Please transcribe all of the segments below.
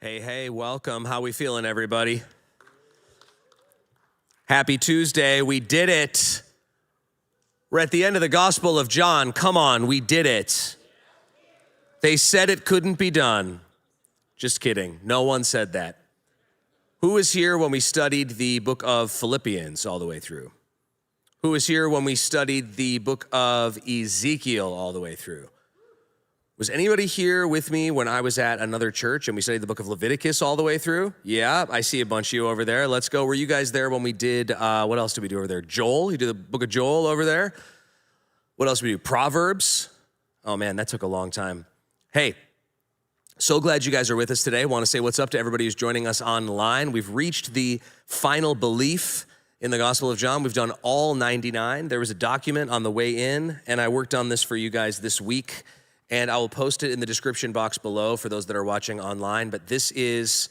Hey, welcome. How we feeling, everybody? Happy Tuesday. We did it. We're at the end of the Gospel of John. Come on, we did it. They said it couldn't be done. Just kidding. No one said that. Who was here when we studied the book of Philippians all the way through? Who was here when we studied the book of Ezekiel all the way through? Was anybody here with me when I was at another church and we studied the book of Leviticus all the way through? Yeah, I see a bunch of you over there. Let's go. Were you guys there when we did, what else did we do over there? Joel, you did the book of Joel over there. What else did we do? Proverbs. Oh man, that took a long time. Hey, so glad you guys are with us today. I want to say what's up to everybody who's joining us online. We've reached the final belief in the Gospel of John. We've done all 99. There was a document on the way in, and I worked on this for you guys this week. And I will post it in the description box below for those that are watching online. But this is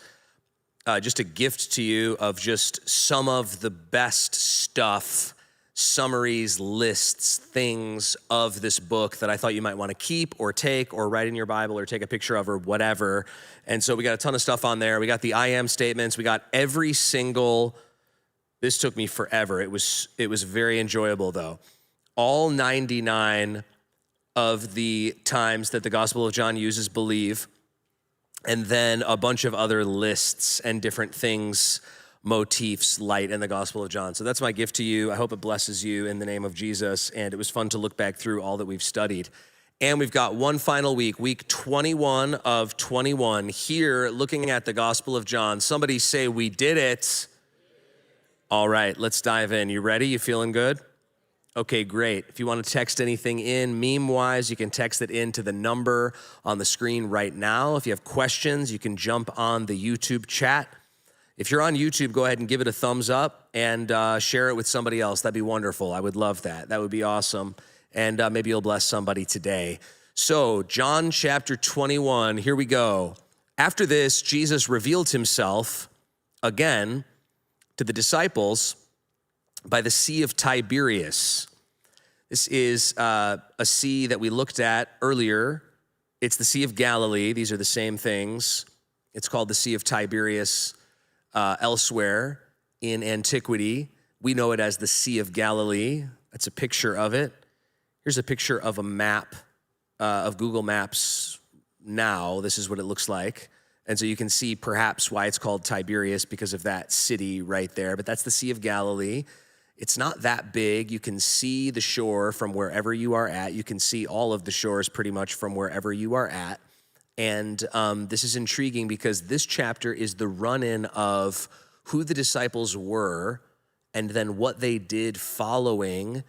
just a gift to you of just some of the best stuff, summaries, lists, things of this book that I thought you might want to keep or take or write in your Bible or take a picture of or whatever. And so we got a ton of stuff on there. We got the I am statements. We got every single, this took me forever. It was very enjoyable though. All 99 of the times that the Gospel of John uses believe, and then a bunch of other lists and different things, motifs light in the Gospel of John. So that's my gift to you. I hope it blesses you in the name of Jesus, and it was fun to look back through all that we've studied. And we've got one final week, week 21 of 21, here looking at the Gospel of John. Somebody say, we did it. All right, let's dive in. You ready? You feeling good? Okay, great. If you want to text anything in meme-wise, you can text it in to the number on the screen right now. If you have questions, you can jump on the YouTube chat. If you're on YouTube, go ahead and give it a thumbs up and share it with somebody else. That'd be wonderful. I would love that. That would be awesome. And maybe you'll bless somebody today. So, John chapter 21, here we go. After this, Jesus revealed himself again to the disciples by the Sea of Tiberias. This is a sea that we looked at earlier. It's the Sea of Galilee. These are the same things. It's called the Sea of Tiberias elsewhere in antiquity. We know it as the Sea of Galilee. That's a picture of it. Here's a picture of a map of Google Maps now. This is what it looks like. And so you can see perhaps why it's called Tiberias because of that city right there. But that's the Sea of Galilee. It's not that big. You can see the shore from wherever you are at. You can see all of the shores pretty much from wherever you are at. And this is intriguing because this chapter is the run-in of who the disciples were and then what they did following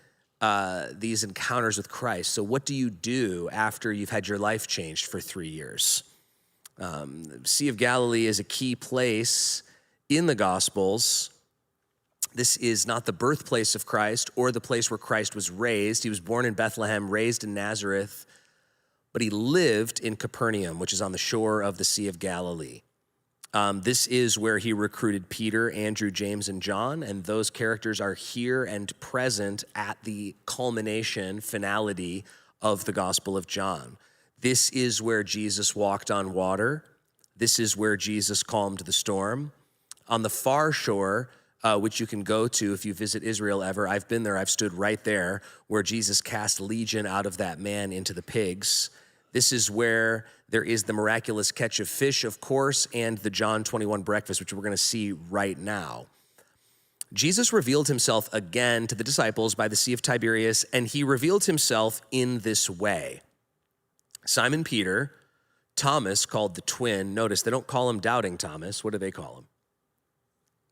these encounters with Christ. So what do you do after you've had your life changed for 3 years? The Sea of Galilee is a key place in the Gospels. This is not the birthplace of Christ or the place where Christ was raised. He was born in Bethlehem, raised in Nazareth, but he lived in Capernaum, which is on the shore of the Sea of Galilee. This is where he recruited Peter, Andrew, James, and John, and those characters are here and present at the culmination, finality of the Gospel of John. This is where Jesus walked on water. This is where Jesus calmed the storm. On the far shore, which you can go to if you visit Israel ever. I've been there. I've stood right there where Jesus cast legion out of that man into the pigs. This is where there is the miraculous catch of fish, of course, and the John 21 breakfast, which we're going to see right now. Jesus revealed himself again to the disciples by the Sea of Tiberias, and he revealed himself in this way. Simon Peter, Thomas called the twin. Notice they don't call him Doubting Thomas. What do they call him?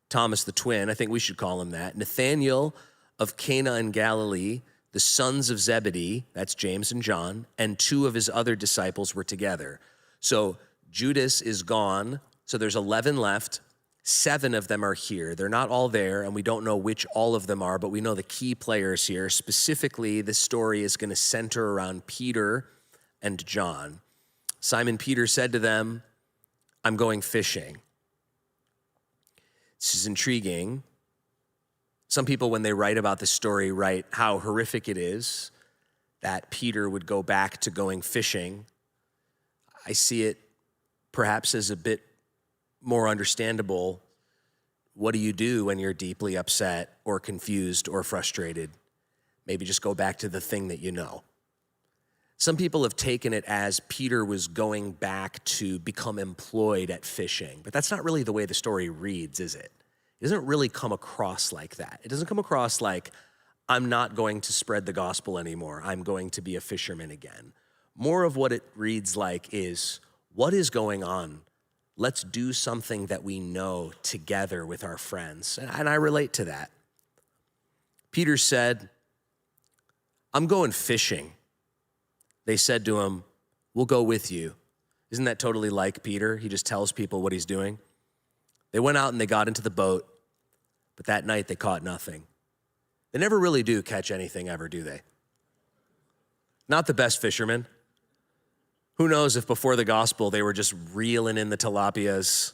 Thomas the twin, I think we should call him that. Nathanael of Cana in Galilee, the sons of Zebedee, that's James and John, and 2 of his other disciples were together. So Judas is gone, so there's 11 left. 7 of them are here. They're not all there, and we don't know which all of them are, but we know the key players here. Specifically, the story is going to center around Peter and John. Simon Peter said to them, I'm going fishing. This is intriguing. Some people, when they write about this story, write how horrific it is that Peter would go back to going fishing. I see it perhaps as a bit more understandable, what do you do when you're deeply upset or confused or frustrated? Maybe just go back to the thing that you know. Some people have taken it as Peter was going back to become employed at fishing, but that's not really the way the story reads, is it? It doesn't really come across like that. It doesn't come across like, I'm not going to spread the gospel anymore. I'm going to be a fisherman again. More of what it reads like is, what is going on? Let's do something that we know together with our friends. And I relate to that. Peter said, I'm going fishing. They said to him, we'll go with you. Isn't that totally like Peter? He just tells people what he's doing. They went out and they got into the boat, but that night they caught nothing. They never really do catch anything ever, do they? Not the best fishermen. Who knows if before the gospel they were just reeling in the tilapias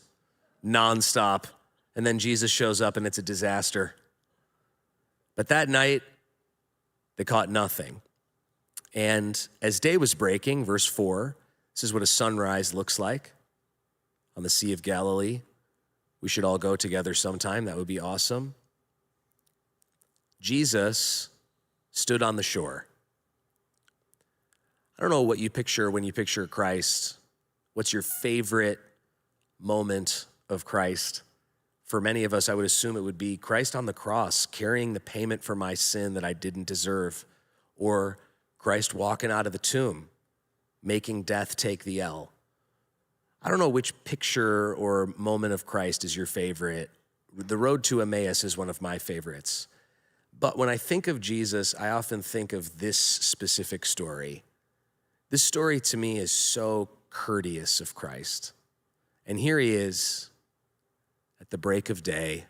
nonstop, and then Jesus shows up and it's a disaster. But that night, they caught nothing. And as day was breaking, verse 4, this is what a sunrise looks like on the Sea of Galilee. We should all go together sometime. That would be awesome. Jesus stood on the shore. I don't know what you picture when you picture Christ. What's your favorite moment of Christ? For many of us, I would assume it would be Christ on the cross, carrying the payment for my sin that I didn't deserve, or Christ walking out of the tomb, making death take the L. I don't know which picture or moment of Christ is your favorite. The road to Emmaus is one of my favorites. But when I think of Jesus, I often think of this specific story. This story to me is so courteous of Christ. And here he is at the break of day,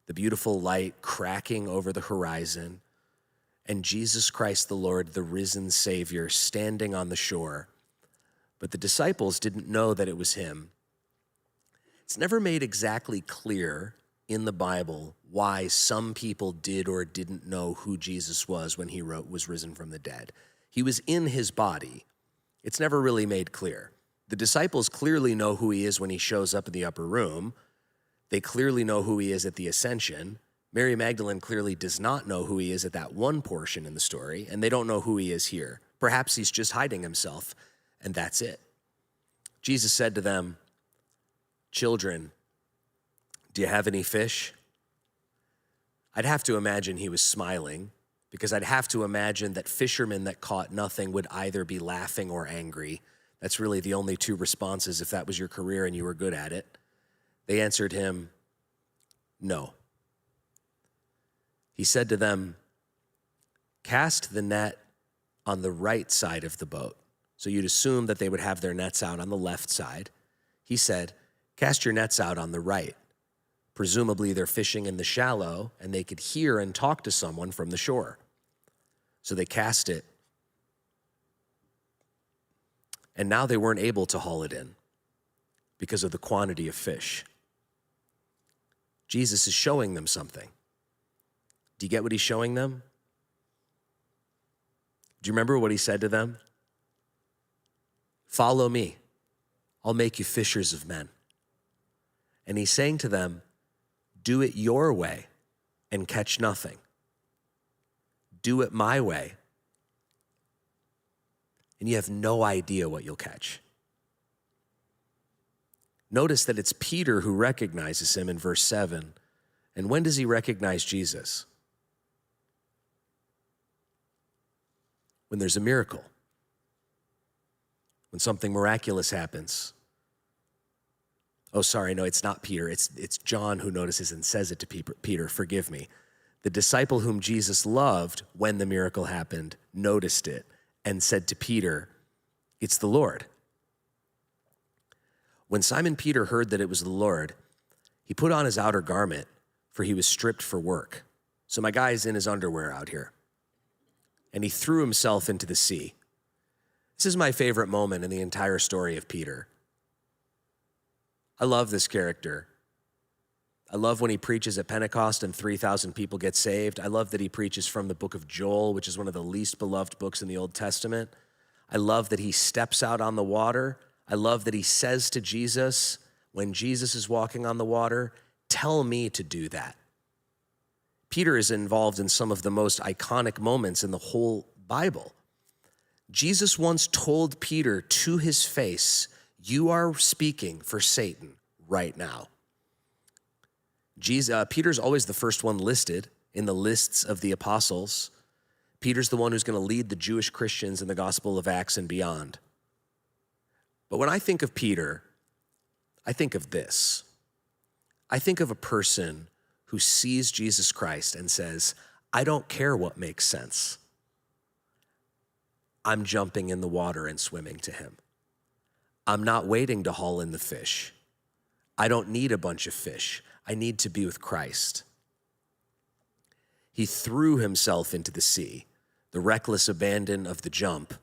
the beautiful light cracking over the horizon, and Jesus Christ the Lord, the risen Savior, standing on the shore. But the disciples didn't know that it was him. It's never made exactly clear in the Bible why some people did or didn't know who Jesus was when he was risen from the dead. He was in his body. It's never really made clear. The disciples clearly know who he is when he shows up in the upper room. They clearly know who he is at the ascension. Mary Magdalene clearly does not know who he is at that one portion in the story, and they don't know who he is here. Perhaps he's just hiding himself, and that's it. Jesus said to them, "Children, do you have any fish?" I'd have to imagine he was smiling, because I'd have to imagine that fishermen that caught nothing would either be laughing or angry. That's really the only two responses if that was your career and you were good at it. They answered him, "No." He said to them, "Cast the net on the right side of the boat." So you'd assume that they would have their nets out on the left side. He said, "Cast your nets out on the right." Presumably they're fishing in the shallow and they could hear and talk to someone from the shore. So they cast it. And now they weren't able to haul it in because of the quantity of fish. Jesus is showing them something. Do you get what he's showing them? Do you remember what he said to them? "Follow me. I'll make you fishers of men." And he's saying to them, do it your way and catch nothing. Do it my way, and you have no idea what you'll catch. Notice that it's Peter who recognizes him in verse 7. And when does he recognize Jesus? When there's a miracle. When something miraculous happens. Oh, sorry, no, it's not Peter. It's John who notices and says it to Peter. Forgive me. The disciple whom Jesus loved when the miracle happened noticed it and said to Peter, "It's the Lord." When Simon Peter heard that it was the Lord, he put on his outer garment, for he was stripped for work. So my guy's in his underwear out here. And he threw himself into the sea. This is my favorite moment in the entire story of Peter. I love this character. I love when he preaches at Pentecost and 3,000 people get saved. I love that he preaches from the book of Joel, which is one of the least beloved books in the Old Testament. I love that he steps out on the water. I love that he says to Jesus, when Jesus is walking on the water, tell me to do that. Peter is involved in some of the most iconic moments in the whole Bible. Jesus once told Peter to his face, you are speaking for Satan right now. Peter's always the first one listed in the lists of the apostles. Peter's the one who's going to lead the Jewish Christians in the Gospel of Acts and beyond. But when I think of Peter, I think of this. I think of a person who sees Jesus Christ and says, I don't care what makes sense. I'm jumping in the water and swimming to him. I'm not waiting to haul in the fish. I don't need a bunch of fish. I need to be with Christ. He threw himself into the sea, the reckless abandon of the jump.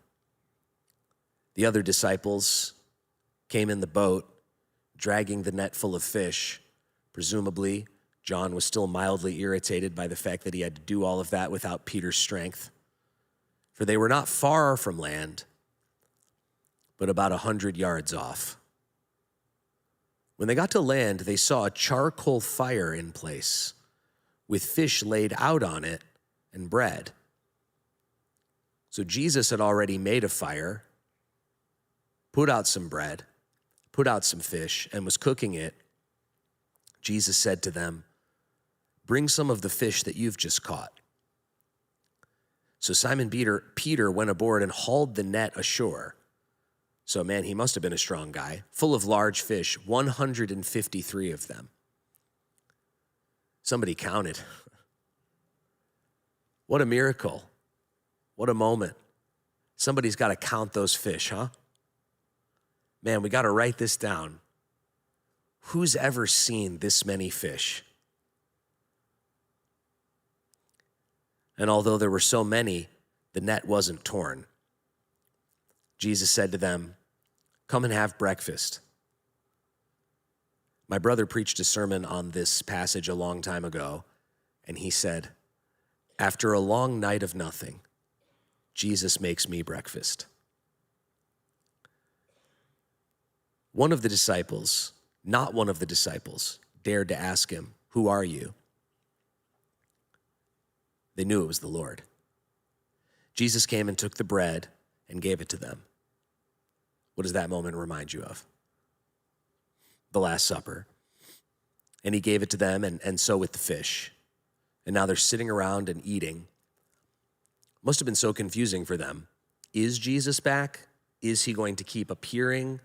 The other disciples came in the boat, dragging the net full of fish. Presumably, John was still mildly irritated by the fact that he had to do all of that without Peter's strength. For they were not far from land, but about 100 yards off. When they got to land, they saw a charcoal fire in place, with fish laid out on it and bread. So Jesus had already made a fire, put out some bread, put out some fish, and was cooking it. Jesus said to them, bring some of the fish that you've just caught. So Simon Peter went aboard and hauled the net ashore. So man, he must have been a strong guy, full of large fish, 153 of them. Somebody counted. What a miracle. What a moment. Somebody's got to count those fish, huh? Man, we got to write this down. Who's ever seen this many fish? And although there were so many, the net wasn't torn. Jesus said to them, come and have breakfast. My brother preached a sermon on this passage a long time ago, and he said, after a long night of nothing, Jesus makes me breakfast. One of the disciples, not one of the disciples, dared to ask him, who are you? They knew it was the Lord. Jesus came and took the bread and gave it to them. What does that moment remind you of? The Last Supper. And he gave it to them, and so with the fish. And now they're sitting around and eating. Must have been so confusing for them. Is Jesus back? Is he going to keep appearing?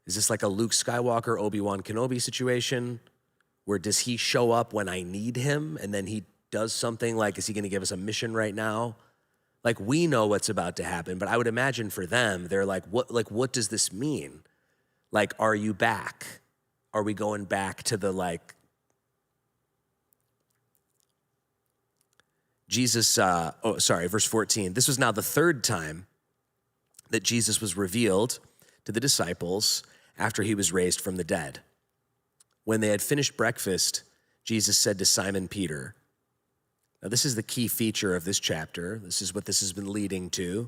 Is this like a Luke Skywalker, Obi-Wan Kenobi situation? Where does he show up when I need him and then he does something? Like, is he going to give us a mission right now? Like, we know what's about to happen, but I would imagine for them, they're like, what does this mean? Like, are you back? Are we going back to the Jesus, verse 14. This was now the third time that Jesus was revealed to the disciples after he was raised from the dead. When they had finished breakfast, Jesus said to Simon Peter, now this is the key feature of this chapter. This is what this has been leading to.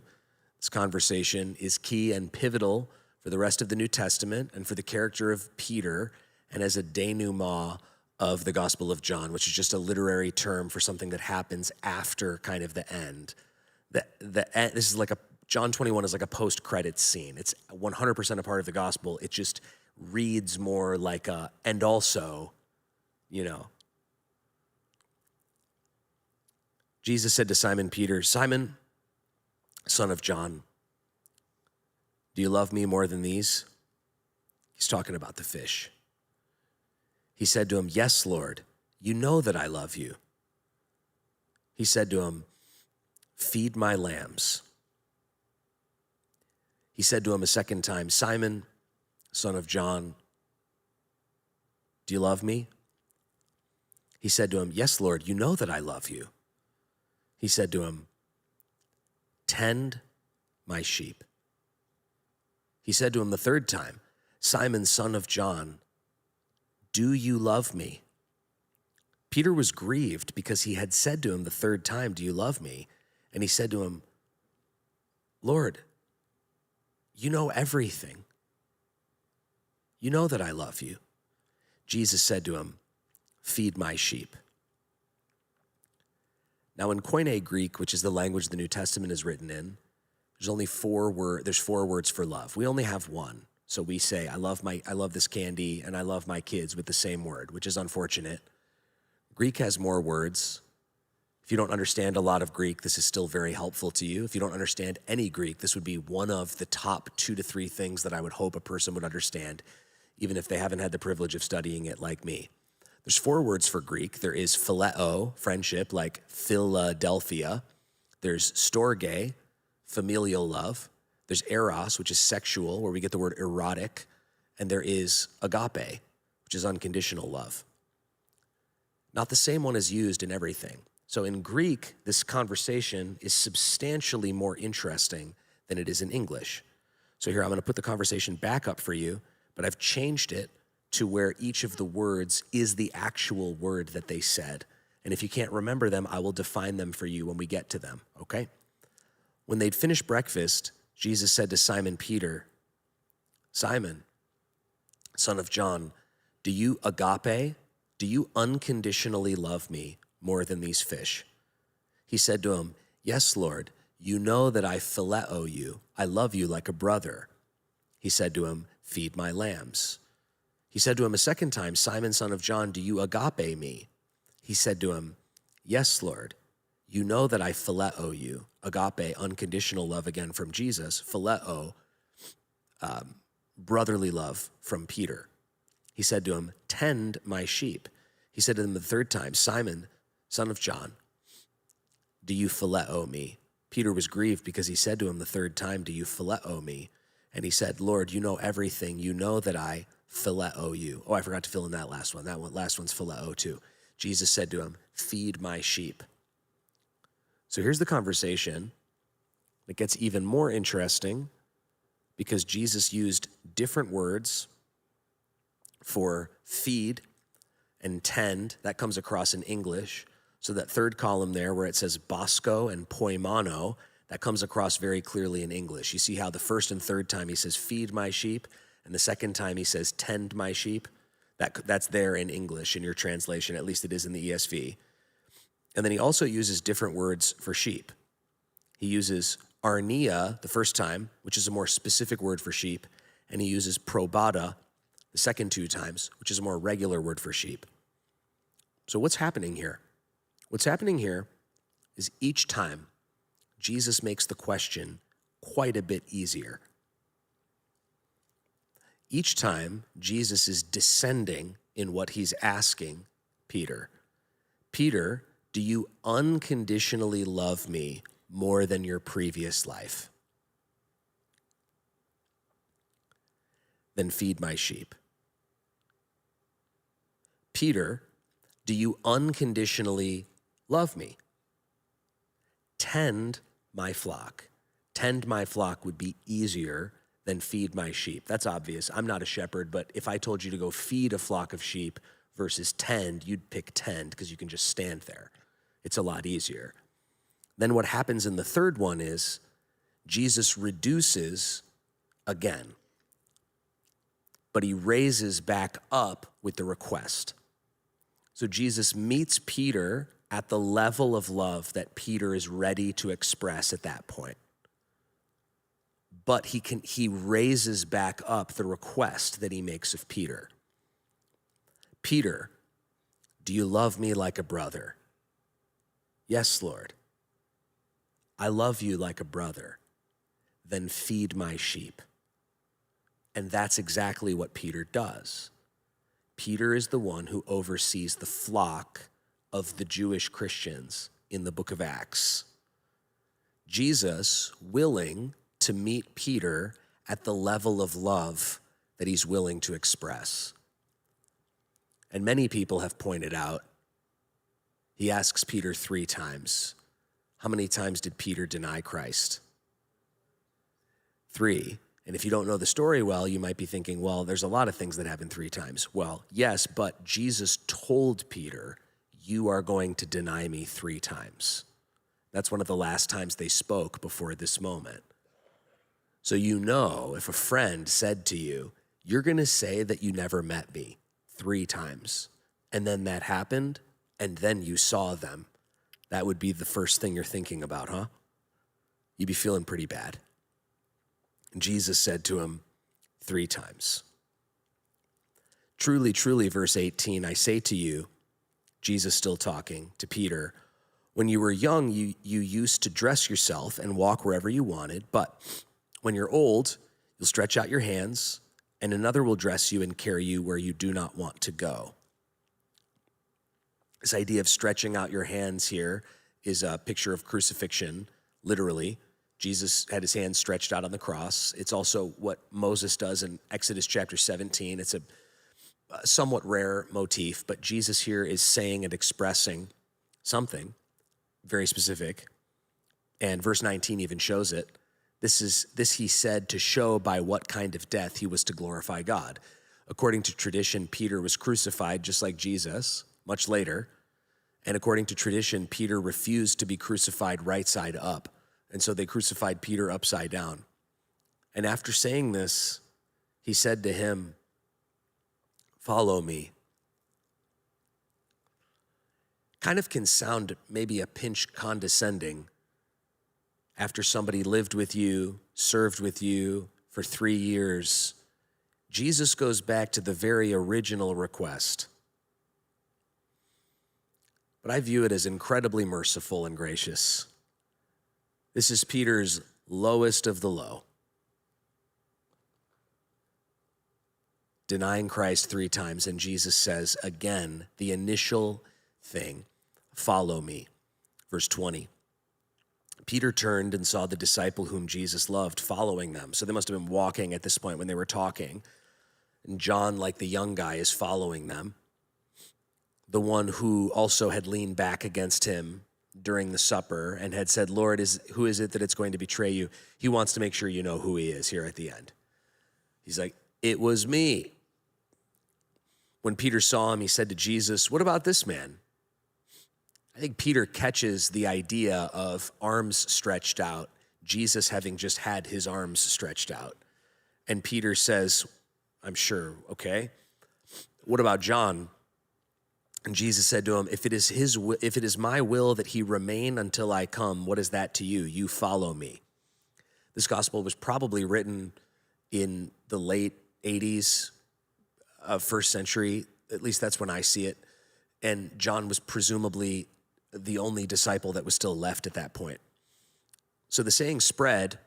This conversation is key and pivotal for the rest of the New Testament and for the character of Peter and as a denouement of the Gospel of John, which is just a literary term for something that happens after kind of the end. This is like John 21 is like a post-credits scene. It's 100% a part of the gospel. It just reads more like and also, Jesus said to Simon Peter, Simon, son of John, do you love me more than these? He's talking about the fish. He said to him, yes, Lord, you know that I love you. He said to him, feed my lambs. He said to him a second time, Simon, son of John, do you love me? He said to him, yes, Lord, you know that I love you. He said to him, tend my sheep. He said to him the third time, Simon, son of John, do you love me? Peter was grieved because he had said to him the third time, do you love me? And he said to him, Lord, you know everything. you know that I love you. Jesus said to him, feed my sheep. Now in Koine Greek, which is the language the New Testament is written in, there's four words for love. We only have one. So we say, I love this candy and I love my kids with the same word, which is unfortunate. Greek has more words. If you don't understand a lot of Greek, this is still very helpful to you. If you don't understand any Greek, this would be one of the top 2 to 3 things that I would hope a person would understand, even if they haven't had the privilege of studying it like me. There's 4 words for Greek. There is phileo, friendship, like Philadelphia. There's storge, familial love. There's eros, which is sexual, where we get the word erotic. And there is agape, which is unconditional love. Not the same one is used in everything. So in Greek, this conversation is substantially more interesting than it is in English. So here, I'm gonna put the conversation back up for you, but I've changed it to where each of the words is the actual word that they said. And if you can't remember them, I will define them for you when we get to them, okay? When they'd finished breakfast, Jesus said to Simon Peter, Simon, son of John, do you unconditionally love me more than these fish? He said to him, yes, Lord, you know that I phileo you. I love you like a brother. He said to him, feed my lambs. He said to him a second time, Simon, son of John, do you agape me? He said to him, yes, Lord, you know that I phileo you. Agape, unconditional love again from Jesus. Phileo, brotherly love from Peter. He said to him, tend my sheep. He said to him the third time, Simon, son of John, do you phileo me? Peter was grieved because he said to him the third time, do you phileo me? And he said, Lord, you know everything. You know that I phileo you. Oh, I forgot to fill in that last one. Last one's phileo too. Jesus said to him, feed my sheep. So here's the conversation. It gets even more interesting because Jesus used different words for feed and tend. That comes across in English. So that third column there where it says bosco and poimano, that comes across very clearly in English. You see how the first and third time he says feed my sheep, and the second time he says tend my sheep. That's there in English in your translation, at least it is in the ESV. And then he also uses different words for sheep. He uses arnia the first time, which is a more specific word for sheep, and he uses probata the second 2 times, which is a more regular word for sheep. So what's happening here? What's happening here is each time Jesus makes the question quite a bit easier. Each time Jesus is descending in what he's asking Peter. Peter, do you unconditionally love me more than your previous life? Then feed my sheep. Peter, do you unconditionally love me? Tend my flock. Tend my flock would be easier than feed my sheep. That's obvious. I'm not a shepherd, but if I told you to go feed a flock of sheep versus tend, you'd pick tend because you can just stand there. It's a lot easier. Then what happens in the third one is Jesus reduces again, but he raises back up with the request. So Jesus meets Peter at the level of love that Peter is ready to express at that point. But he raises back up the request that he makes of Peter. Peter, do you love me like a brother? Yes, Lord. I love you like a brother. Then feed my sheep. And that's exactly what Peter does. Peter is the one who oversees the flock of the Jewish Christians in the book of Acts. Jesus willing to meet Peter at the level of love that he's willing to express. And many people have pointed out, he asks Peter 3 times. How many times did Peter deny Christ? 3. And if you don't know the story well, you might be thinking, well, there's a lot of things that happen 3 times. Well, yes, but Jesus told Peter, you are going to deny me 3 times. That's one of the last times they spoke before this moment. So you know, if a friend said to you, you're going to say that you never met me 3 times. And then that happened, and then you saw them. That would be the first thing you're thinking about, huh? You'd be feeling pretty bad. And Jesus said to him 3 times. Truly, truly, verse 18, I say to you, Jesus still talking to Peter, when you were young, you used to dress yourself and walk wherever you wanted, but when you're old, you'll stretch out your hands, and another will dress you and carry you where you do not want to go. This idea of stretching out your hands here is a picture of crucifixion, literally. Jesus had his hands stretched out on the cross. It's also what Moses does in Exodus chapter 17. It's a somewhat rare motif, but Jesus here is saying and expressing something very specific. And verse 19 even shows it. This he said to show by what kind of death he was to glorify God. According to tradition, Peter was crucified just like Jesus much later. And according to tradition, Peter refused to be crucified right side up. And so they crucified Peter upside down. And after saying this, he said to him, follow me. Kind of can sound maybe a pinch condescending after somebody lived with you, served with you for 3 years. Jesus goes back to the very original request. But I view it as incredibly merciful and gracious. This is Peter's lowest of the low. Denying Christ 3 times, and Jesus says again, the initial thing, follow me. Verse 20. Peter turned and saw the disciple whom Jesus loved following them. So they must have been walking at this point when they were talking. And John, like the young guy, is following them. The one who also had leaned back against him during the supper and had said, Lord, who is it that it's going to betray you? He wants to make sure you know who he is here at the end. He's like, it was me. When Peter saw him, he said to Jesus, what about this man? I think Peter catches the idea of arms stretched out, Jesus having just had his arms stretched out. And Peter says, I'm sure, okay. What about John? And Jesus said to him, if it is my will that he remain until I come, what is that to you? You follow me. This gospel was probably written in the late 80s of first century. At least that's when I see it. And John was presumably the only disciple that was still left at that point. So the saying spread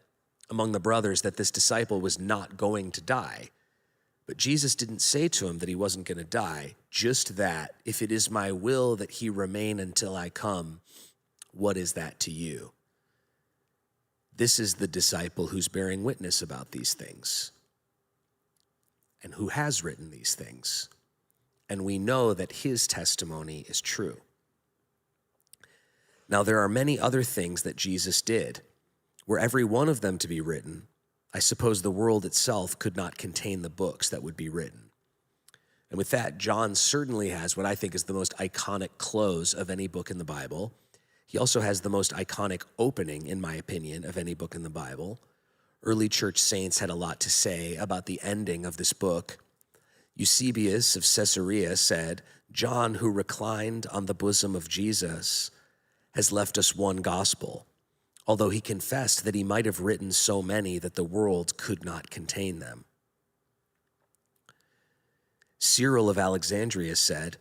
among the brothers that this disciple was not going to die. But Jesus didn't say to him that he wasn't going to die, just that, if it is my will that he remain until I come, what is that to you? This is the disciple who's bearing witness about these things and who has written these things. And we know that his testimony is true. Now, there are many other things that Jesus did. Were every one of them to be written, I suppose the world itself could not contain the books that would be written. And with that, John certainly has what I think is the most iconic close of any book in the Bible. He also has the most iconic opening, in my opinion, of any book in the Bible. Early church saints had a lot to say about the ending of this book. Eusebius of Caesarea said, John, who reclined on the bosom of Jesus, has left us one gospel, although he confessed that he might have written so many that the world could not contain them. Cyril of Alexandria said,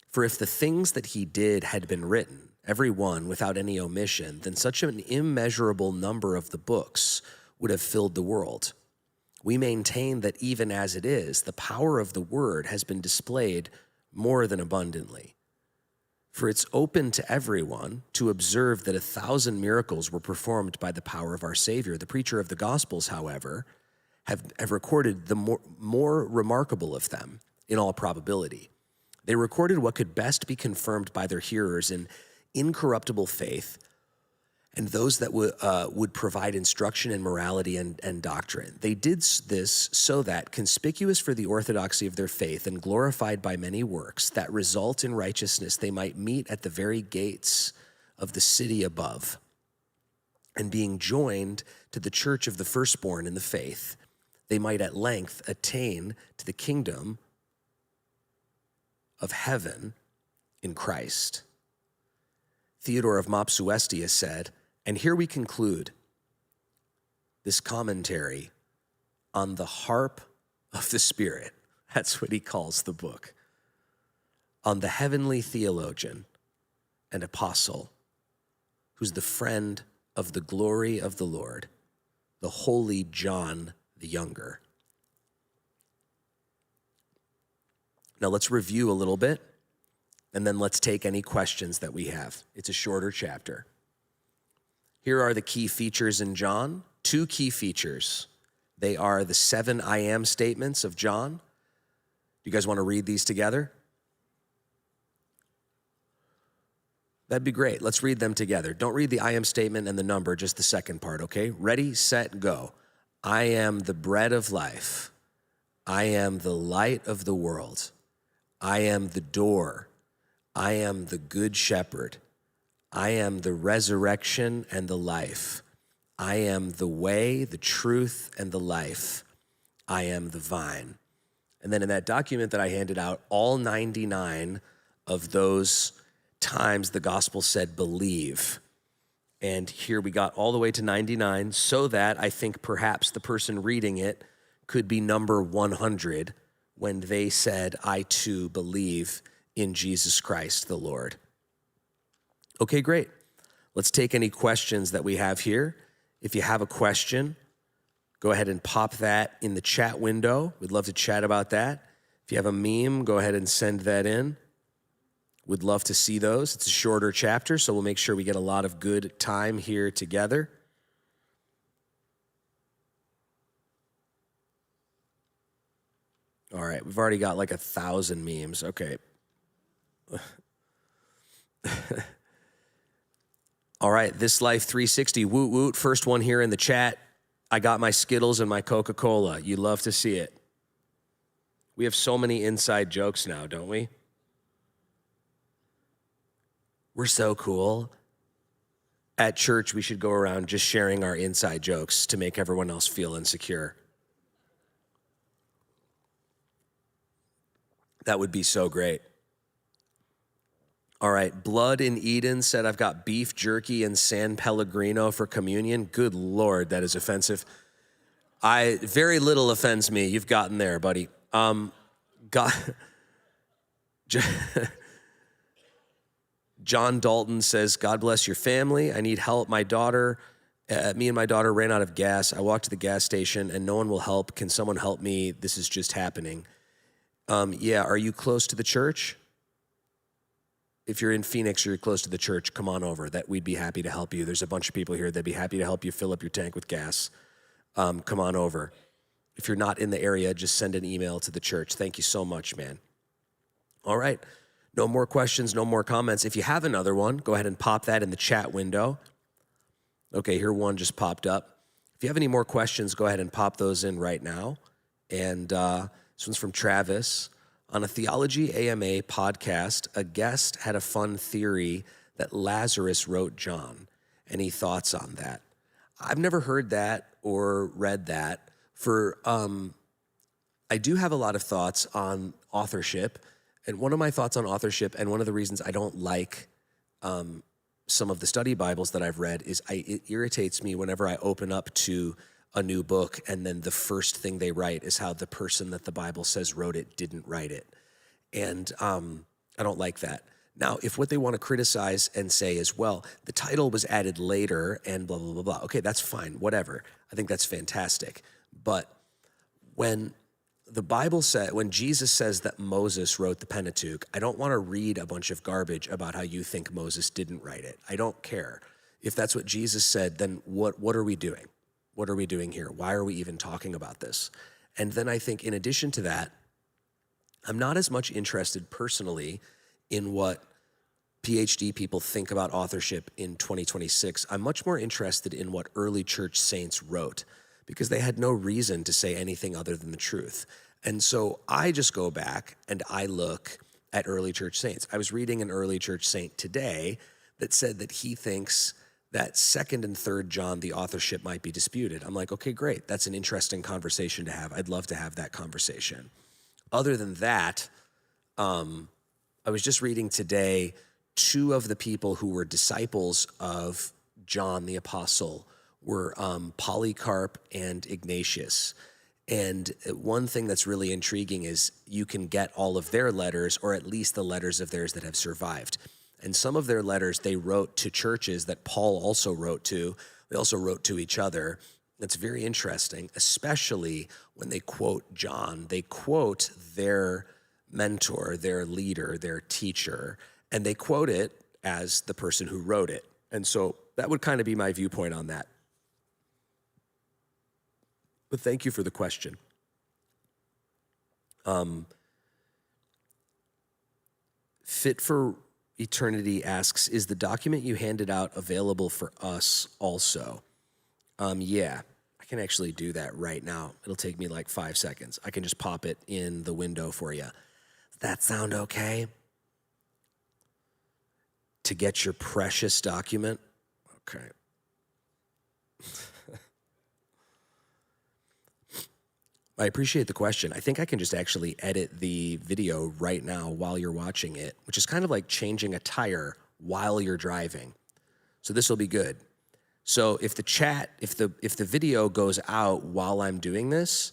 for if the things that he did had been written, every one without any omission, then such an immeasurable number of the books would have filled the world. We maintain that even as it is, the power of the word has been displayed more than abundantly. For it's open to everyone to observe that 1,000 miracles were performed by the power of our Savior. The preacher of the Gospels, however, have recorded the more remarkable of them in all probability. They recorded what could best be confirmed by their hearers in incorruptible faith and those that would provide instruction in morality and doctrine. They did this so that, conspicuous for the orthodoxy of their faith and glorified by many works that result in righteousness, they might meet at the very gates of the city above. And being joined to the church of the firstborn in the faith, they might at length attain to the kingdom of heaven in Christ. Theodore of Mopsuestia said, and here we conclude this commentary on the harp of the Spirit. That's what he calls the book. On the heavenly theologian and apostle, who's the friend of the glory of the Lord, the holy John the Younger. Now let's review a little bit, and then let's take any questions that we have. It's a shorter chapter. Here are the key features in John. 2 key features. They are the 7 I am statements of John. You guys want to read these together? That'd be great. Let's read them together. Don't read the I am statement and the number, just the second part, okay? Ready, set, go. I am the bread of life. I am the light of the world. I am the door. I am the good shepherd. I am the resurrection and the life. I am the way, the truth, and the life. I am the vine. And then in that document that I handed out, all 99 of those times the gospel said believe. And here we got all the way to 99 so that I think perhaps the person reading it could be number 100 when they said, I too believe in Jesus Christ the Lord. Okay, great. Let's take any questions that we have here. If you have a question, go ahead and pop that in the chat window. We'd love to chat about that. If you have a meme, go ahead and send that in. We'd love to see those. It's a shorter chapter, so we'll make sure we get a lot of good time here together. All right, we've already got like 1,000 memes. Okay. All right, This Life 360, woot woot. First one here in the chat. I got my Skittles and my Coca-Cola. You love to see it. We have so many inside jokes now, don't we? We're so cool. At church, we should go around just sharing our inside jokes to make everyone else feel insecure. That would be so great. All right, Blood in Eden said, I've got beef jerky and San Pellegrino for communion. Good Lord, that is offensive. Very little offends me. You've gotten there, buddy. John Dalton says, God bless your family. I need help. Me and my daughter ran out of gas. I walked to the gas station and no one will help. Can someone help me? This is just happening. Yeah, are you close to the church? If you're in Phoenix or you're close to the church, come on over. We'd be happy to help you. There's a bunch of people here that'd be happy to help you fill up your tank with gas. Come on over. If you're not in the area, just send an email to the church. Thank you so much, man. All right. No more questions, no more comments. If you have another one, go ahead and pop that in the chat window. Okay, here one just popped up. If you have any more questions, go ahead and pop those in right now. And this one's from Travis. On a Theology AMA podcast, a guest had a fun theory that Lazarus wrote John. Any thoughts on that? I've never heard that or read that. I do have a lot of thoughts on authorship. And one of my thoughts on authorship, and one of the reasons I don't like some of the study Bibles that I've read, is it irritates me whenever I open up to a new book and then the first thing they write is how the person that the Bible says wrote it didn't write it. And I don't like that. Now, if what they want to criticize and say is, well, the title was added later and blah, blah, blah, blah. Okay, that's fine, whatever. I think that's fantastic. But when the Bible said, when Jesus says that Moses wrote the Pentateuch, I don't want to read a bunch of garbage about how you think Moses didn't write it. I don't care. If that's what Jesus said, then what are we doing? What are we doing here? Why are we even talking about this? And then I think in addition to that, I'm not as much interested personally in what PhD people think about authorship in 2026. I'm much more interested in what early church saints wrote, because they had no reason to say anything other than the truth. And so I just go back and I look at early church saints. I was reading an early church saint today that said that he thinks that 2nd and 3rd John, the authorship might be disputed. I'm like, okay, great. That's an interesting conversation to have. I'd love to have that conversation. Other than that, I was just reading today, 2 of the people who were disciples of John the Apostle were Polycarp and Ignatius. And one thing that's really intriguing is you can get all of their letters, or at least the letters of theirs that have survived. And some of their letters they wrote to churches that Paul also wrote to. They also wrote to each other. It's very interesting, especially when they quote John. They quote their mentor, their leader, their teacher, and they quote it as the person who wrote it. And so that would kind of be my viewpoint on that. But thank you for the question. Fit for Eternity asks, is the document you handed out available for us also? Yeah, I can actually do that right now. It'll take me like 5 seconds. I can just pop it in the window for you. Does that sound okay? To get your precious document? Okay. I appreciate the question. I think I can just actually edit the video right now while you're watching it, which is kind of like changing a tire while you're driving. So this will be good. So if the video goes out while I'm doing this,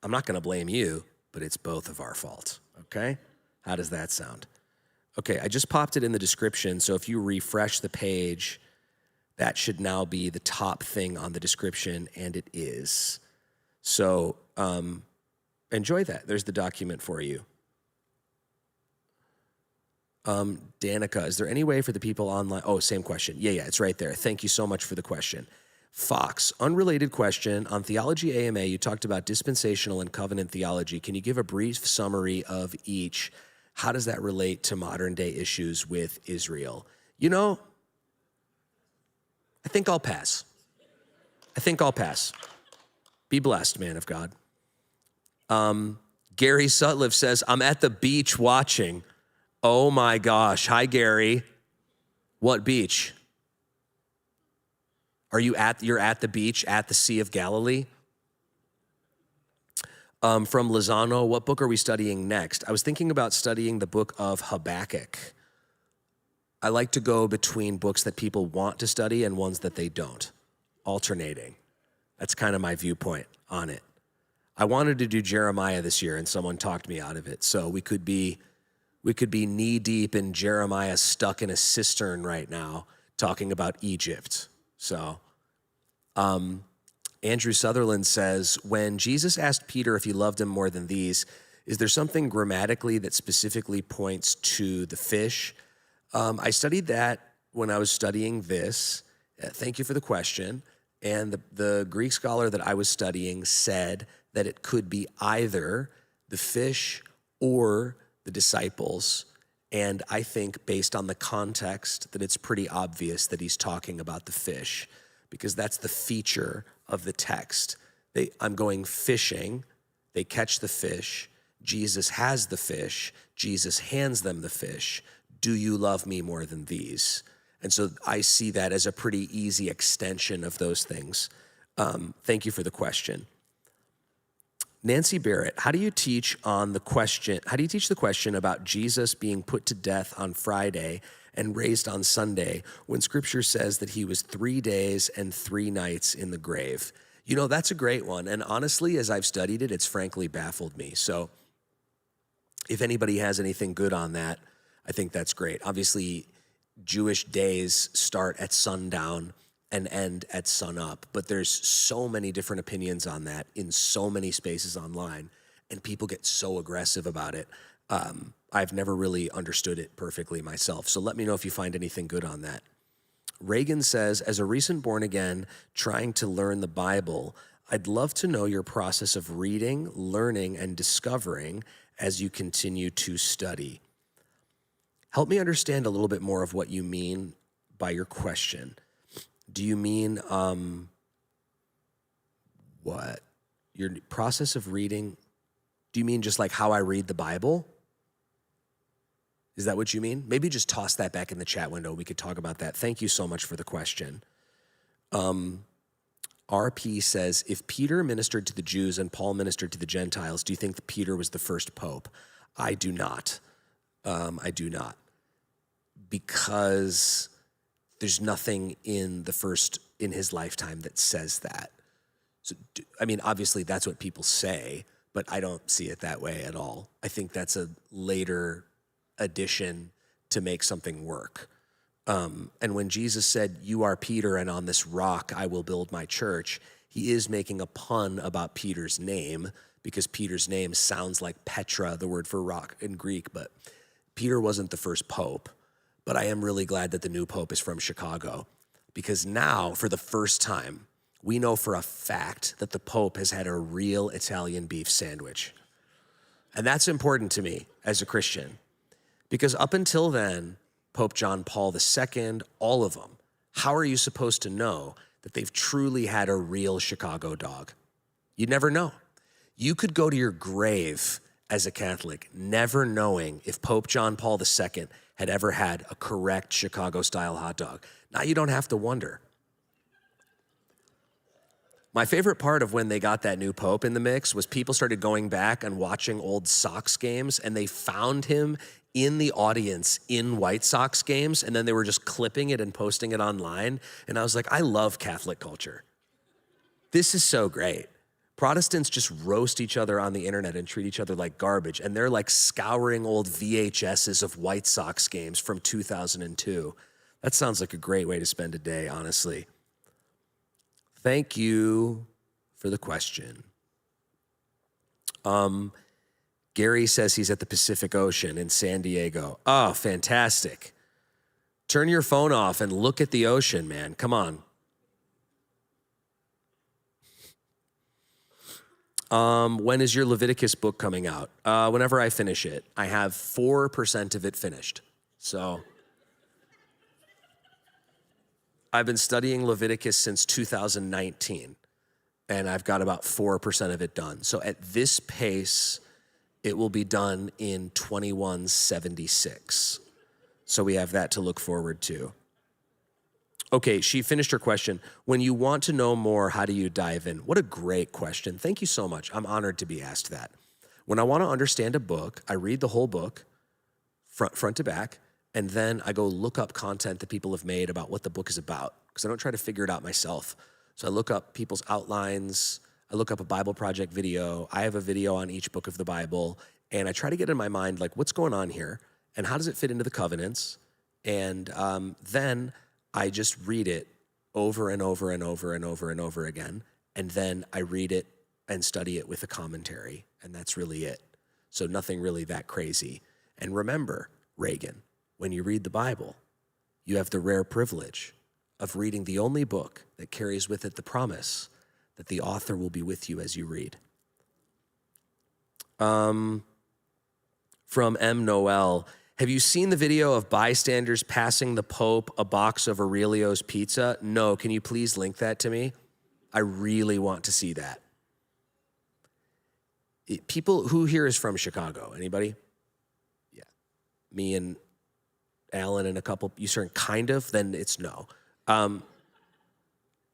I'm not going to blame you, but it's both of our fault, okay? How does that sound? Okay, I just popped it in the description, so if you refresh the page, that should now be the top thing on the description, and it is. So enjoy that. There's the document for you. Danica, is there any way for the people online? Oh, same question. Yeah, it's right there. Thank you so much for the question. Fox, unrelated question. On Theology AMA, you talked about dispensational and covenant theology. Can you give a brief summary of each? How does that relate to modern day issues with Israel? You know, I think I'll pass. Be blessed, man of God. Gary Sutliff says, I'm at the beach watching. Oh my gosh. Hi, Gary. What beach? You're at the beach at the Sea of Galilee? From Lozano, what book are we studying next? I was thinking about studying the book of Habakkuk. I like to go between books that people want to study and ones that they don't, alternating. That's kind of my viewpoint on it. I wanted to do Jeremiah this year, and someone talked me out of it. So we could be knee deep in Jeremiah stuck in a cistern right now talking about Egypt. So Andrew Sutherland says, when Jesus asked Peter if he loved him more than these, is there something grammatically that specifically points to the fish? I studied that when I was studying this. Thank you for the question. And the Greek scholar that I was studying said that it could be either the fish or the disciples. And I think based on the context that it's pretty obvious that he's talking about the fish, because that's the feature of the text. I'm going fishing, they catch the fish, Jesus has the fish, Jesus hands them the fish. Do you love me more than these? And so I see that as a pretty easy extension of those things. Thank you for the question. Nancy Barrett, how do you teach the question about Jesus being put to death on Friday and raised on Sunday when scripture says that he was 3 days and 3 nights in the grave? You know, that's a great one. And honestly, as I've studied it, it's frankly baffled me. So if anybody has anything good on that, I think that's great. Obviously, Jewish days start at sundown and end at sunup, but there's so many different opinions on that in so many spaces online, and people get so aggressive about it. I've never really understood it perfectly myself, so let me know if you find anything good on that. Reagan says, as a recent born again trying to learn the Bible, I'd love to know your process of reading, learning, and discovering as you continue to study. Help me understand a little bit more of what you mean by your question. Do you mean what? Your process of reading? Do you mean just like how I read the Bible? Is that what you mean? Maybe just toss that back in the chat window. We could talk about that. Thank you so much for the question. RP says, if Peter ministered to the Jews and Paul ministered to the Gentiles, do you think that Peter was the first pope? I do not. I do not. Because there's nothing in his lifetime that says that. So, I mean, obviously that's what people say, but I don't see it that way at all. I think that's a later addition to make something work. And when Jesus said, you are Peter, and on this rock I will build my church, he is making a pun about Peter's name, because Peter's name sounds like Petra, the word for rock in Greek, but Peter wasn't the first pope. But I am really glad that the new pope is from Chicago, because now, for the first time, we know for a fact that the pope has had a real Italian beef sandwich. And that's important to me as a Christian, because up until then, Pope John Paul II, all of them, how are you supposed to know that they've truly had a real Chicago dog? You'd never know. You could go to your grave as a Catholic never knowing if Pope John Paul II had ever had a correct Chicago-style hot dog. Now you don't have to wonder. My favorite part of when they got that new pope in the mix was people started going back and watching old Sox games, and they found him in the audience in White Sox games, and then they were just clipping it and posting it online. And I was like, I love Catholic culture. This is so great. Protestants just roast each other on the internet and treat each other like garbage, and they're like scouring old VHSs of White Sox games from 2002. That sounds like a great way to spend a day, honestly. Thank you for the question. Gary says he's at the Pacific Ocean in San Diego. Oh, fantastic. Turn your phone off and look at the ocean, man. Come on. When is your Leviticus book coming out? Whenever I finish it. I have 4% of it finished. So I've been studying Leviticus since 2019, and I've got about 4% of it done. So at this pace, it will be done in 2176. So we have that to look forward to. Okay, she finished her question. When you want to know more, how do you dive in? What a great question. Thank you so much. I'm honored to be asked that. When I want to understand a book, I read the whole book, front to back, and then I go look up content that people have made about what the book is about, because I don't try to figure it out myself. So I look up people's outlines, I look up a Bible Project video, I have a video on each book of the Bible, and I try to get in my mind, like, what's going on here, and how does it fit into the covenants? And then I just read it over and over and over and over and over again, and then I read it and study it with a commentary, and that's really it. So nothing really that crazy. And remember, Reagan, when you read the Bible, you have the rare privilege of reading the only book that carries with it the promise that the author will be with you as you read. From M. Noel, have you seen the video of bystanders passing the Pope a box of Aurelio's pizza? No, can you please link that to me? I really want to see that. People, who here is from Chicago? Anybody? Yeah. Me and Alan and a couple, you certain kind of, then it's no.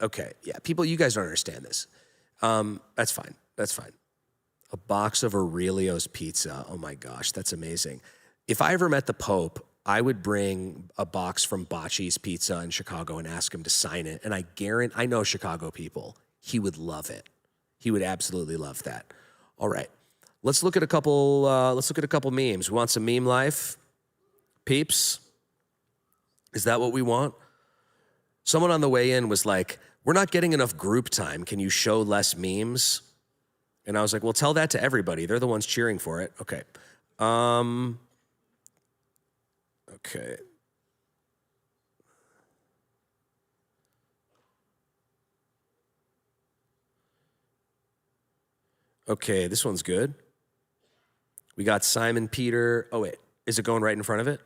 Okay, yeah, people, you guys don't understand this. That's fine, that's fine. A box of Aurelio's pizza, oh my gosh, that's amazing. If I ever met the Pope, I would bring a box from Bocce's Pizza in Chicago and ask him to sign it, and I know Chicago people, he would love it. He would absolutely love that. All right, let's look at a couple memes. We want some meme life? Peeps? Is that what we want? Someone on the way in was like, we're not getting enough group time. Can you show less memes? And I was like, well, tell that to everybody. They're the ones cheering for it. Okay. Okay. Okay, this one's good. We got Simon Peter. Oh, wait. Is it going right in front of it?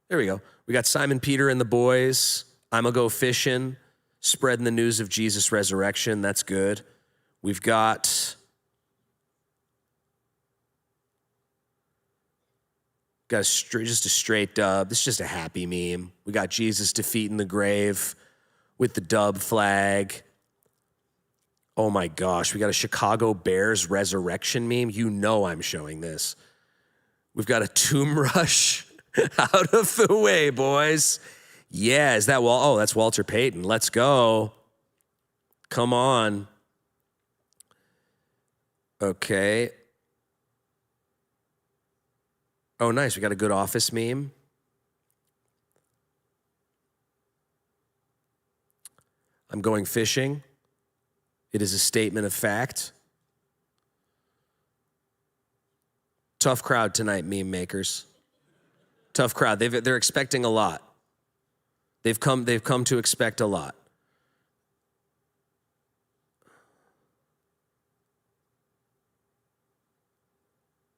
There we go. We got Simon Peter and the boys. I'ma go fishing, spreading the news of Jesus' resurrection. That's good. We've got just a straight dub. This is just a happy meme. We got Jesus defeating the grave. with the dub flag. Oh my gosh, we got a Chicago Bears resurrection meme. You know I'm showing this. We've got a tomb rush out of the way, boys. Yeah, is that oh, that's Walter Payton. Let's go. Come on. Okay. Oh, nice. We got a good Office meme. I'm going fishing. It is a statement of fact. Tough crowd tonight, meme makers. Tough crowd. They're expecting a lot. They've come to expect a lot.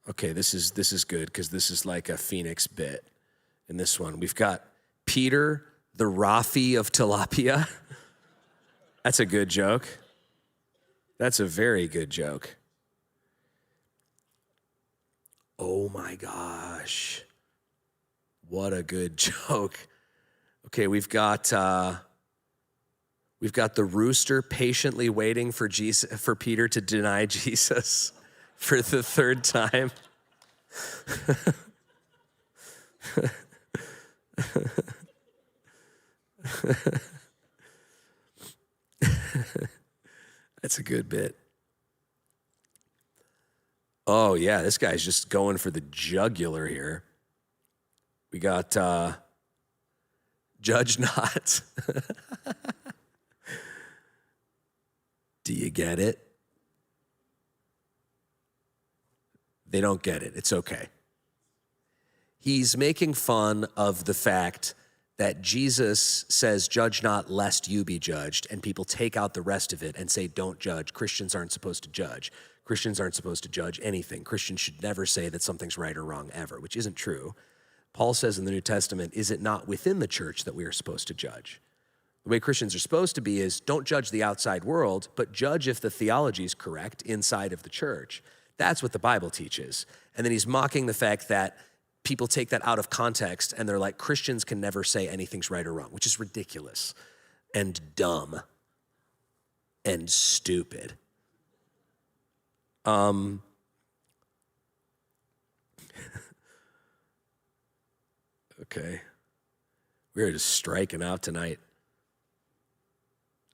Okay, this is good because this is like a Phoenix bit. In this one, we've got Peter, the Rafi of tilapia. That's a good joke. That's a very good joke. Oh my gosh. What a good joke. Okay, we've got the rooster patiently waiting for Peter to deny Jesus for the third time. That's a good bit. Oh yeah, this guy's just going for the jugular here. We got judge not. Do you get it? They don't get it. It's okay. He's making fun of the fact that Jesus says, judge not lest you be judged, and people take out the rest of it and say, don't judge. Christians aren't supposed to judge. Christians aren't supposed to judge anything. Christians should never say that something's right or wrong ever, which isn't true. Paul says in the New Testament, is it not within the church that we are supposed to judge? The way Christians are supposed to be is don't judge the outside world, but judge if the theology is correct inside of the church. That's what the Bible teaches. And then he's mocking the fact that people take that out of context and they're like, Christians can never say anything's right or wrong, which is ridiculous and dumb and stupid. Okay. We're just striking out tonight.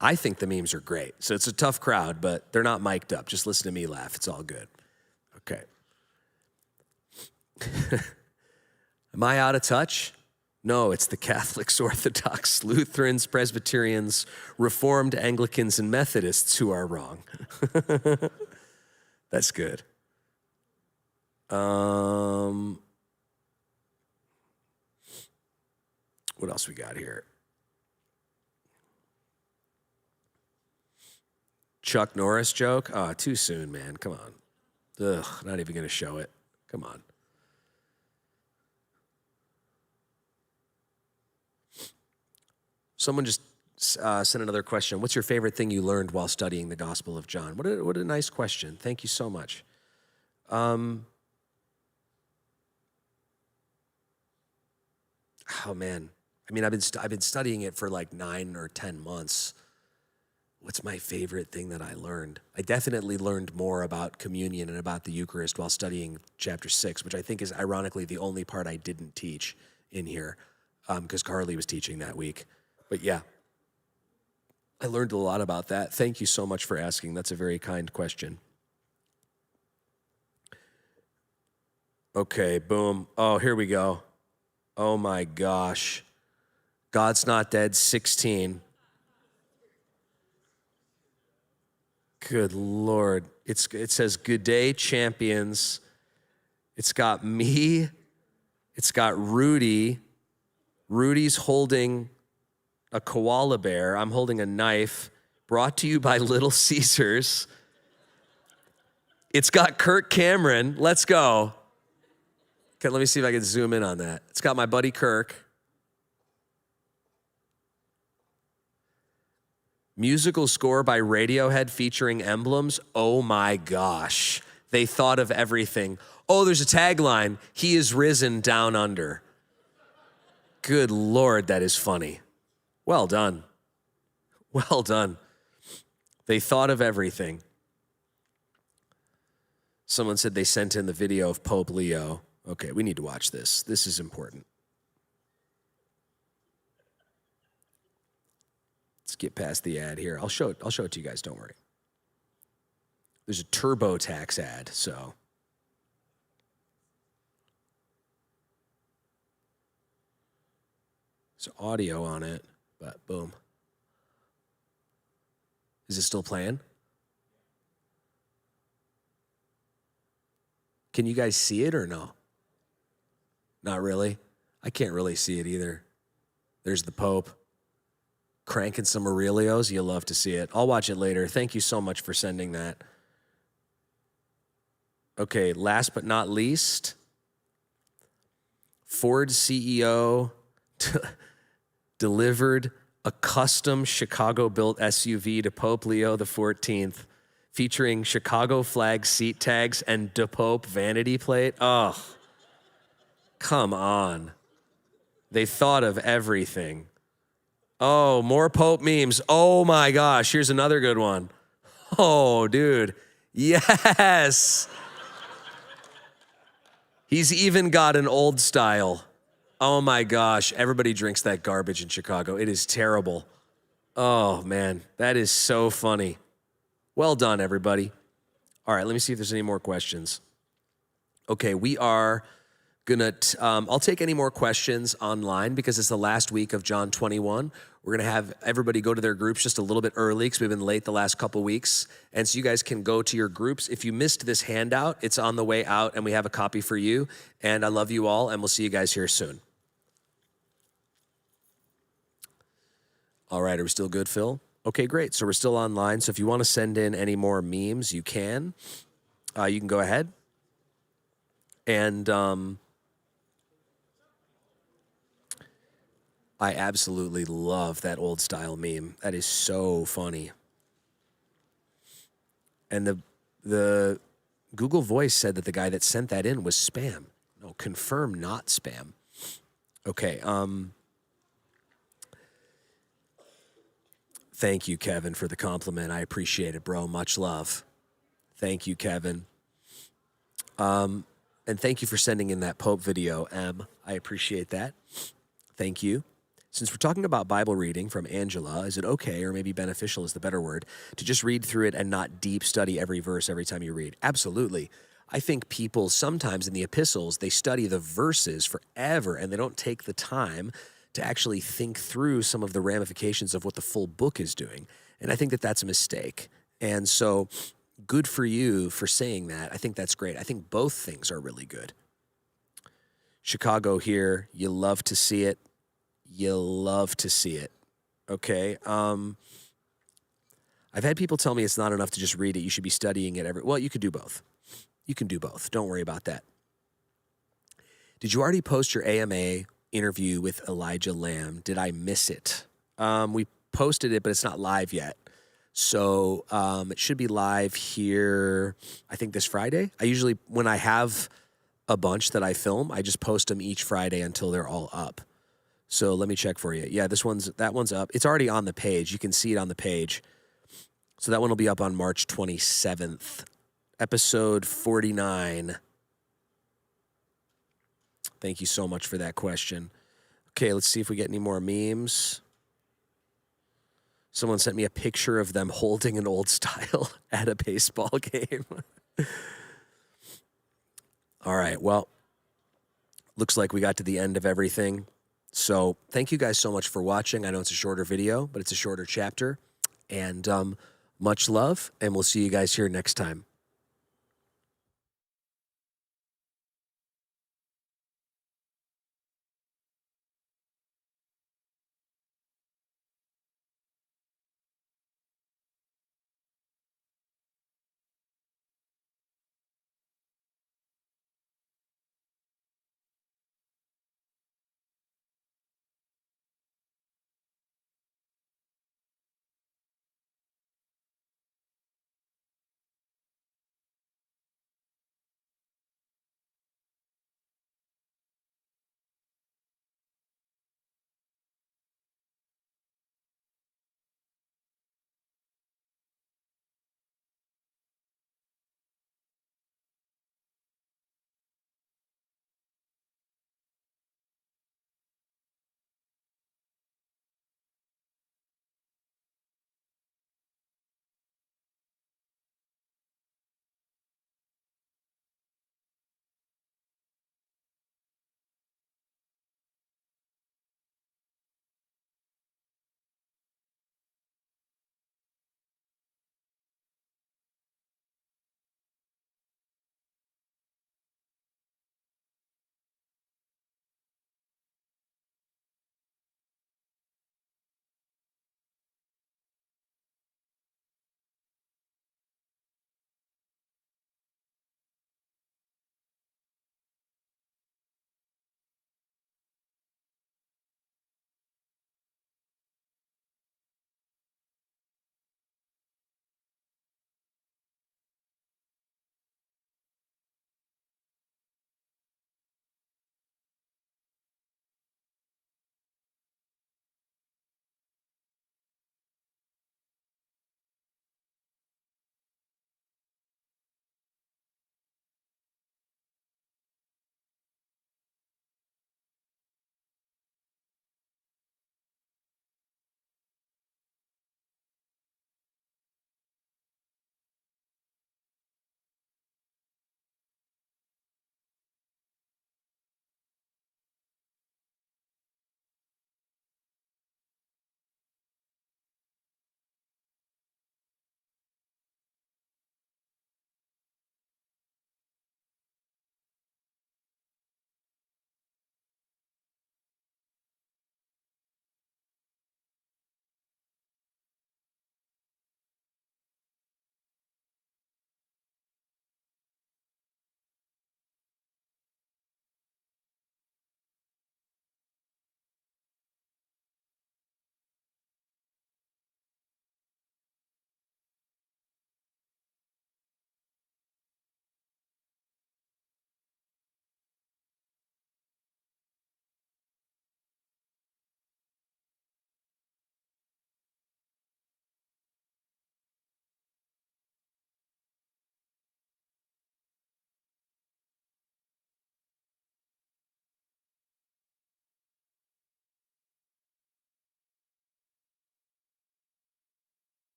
I think the memes are great. So it's a tough crowd, but they're not mic'd up. Just listen to me laugh. It's all good. Okay. Am I out of touch? No, it's the Catholics, Orthodox, Lutherans, Presbyterians, Reformed, Anglicans, and Methodists who are wrong. That's good. What else we got here? Chuck Norris joke? Oh, too soon, man. Come on. Ugh, not even going to show it. Come on. Someone just sent another question. What's your favorite thing you learned while studying the Gospel of John? What a nice question. Thank you so much. Oh, man. I mean, I've been studying it for like 9 or 10 months. What's my favorite thing that I learned? I definitely learned more about communion and about the Eucharist while studying chapter 6, which I think is ironically the only part I didn't teach in here because Carly was teaching that week. But yeah, I learned a lot about that. Thank you so much for asking. That's a very kind question. Okay, boom. Oh, here we go. Oh my gosh. God's Not Dead 16. Good Lord. It says, good day, champions. It's got me. It's got Rudy. Rudy's holding a koala bear. I'm holding a knife. Brought to you by Little Caesars. It's got Kirk Cameron. Let's go. Okay, let me see if I can zoom in on that. It's got my buddy Kirk. Musical score by Radiohead featuring emblems. Oh my gosh. They thought of everything. Oh, there's a tagline. He is risen down under. Good Lord, that is funny. Well done. Well done. They thought of everything. Someone said they sent in the video of Pope Leo. Okay, we need to watch this. This is important. Let's get past the ad here. I'll show it to you guys, don't worry. There's a TurboTax ad, so. There's audio on it, but boom. Is it still playing? Can you guys see it or no? Not really. I can't really see it either. There's the Pope cranking some Aurelios. You'll love to see it. I'll watch it later. Thank you so much for sending that. Okay, last but not least, Ford CEO delivered a custom Chicago-built SUV to Pope Leo XIV, featuring Chicago flag seat tags and De Pope vanity plate. Oh, come on. They thought of everything. Oh, more Pope memes. Oh my gosh, here's another good one. Oh, dude, yes. He's even got an old style. Oh my gosh, everybody drinks that garbage in Chicago. It is terrible. Oh man, that is so funny. Well done, everybody. All right, let me see if there's any more questions. Okay, we are gonna, I'll take any more questions online because it's the last week of John 21. We're gonna have everybody go to their groups just a little bit early because we've been late the last couple weeks. And so you guys can go to your groups. If you missed this handout, it's on the way out and we have a copy for you. And I love you all and we'll see you guys here soon. All right, are we still good, Phil? Okay, great. So we're still online. So if you want to send in any more memes, you can. You can go ahead. And I absolutely love that old style meme. That is so funny. And the Google Voice said that the guy that sent that in was spam. No, confirm not spam. Okay, thank you, Kevin, for the compliment. I appreciate it, bro. Much love. Thank you, Kevin. And thank you for sending in that Pope video, Em. I appreciate that. Thank you. Since we're talking about Bible reading from Angela, is it okay, or maybe beneficial is the better word, to just read through it and not deep study every verse every time you read? Absolutely. I think people sometimes in the epistles, they study the verses forever and they don't take the time to actually think through some of the ramifications of what the full book is doing. And I think that that's a mistake. And so good for you for saying that. I think that's great. I think both things are really good. Chicago here, you love to see it. You love to see it. Okay. I've had people tell me it's not enough to just read it. You should be studying it well, you could do both. You can do both. Don't worry about that. Did you already post your AMA interview with Elijah Lamb? Did I miss it? We posted it, but it's not live yet. So it should be live here, I think this Friday. I usually, when I have a bunch that I film, I just post them each Friday until they're all up. So let me check for you. Yeah, that one's up. It's already on the page. You can see it on the page. So that one will be up on March 27th, episode 49. Thank you so much for that question. Okay, let's see if we get any more memes. Someone sent me a picture of them holding an old style at a baseball game. All right, well, looks like we got to the end of everything. So thank you guys so much for watching. I know it's a shorter video, but it's a shorter chapter. And much love, and we'll see you guys here next time.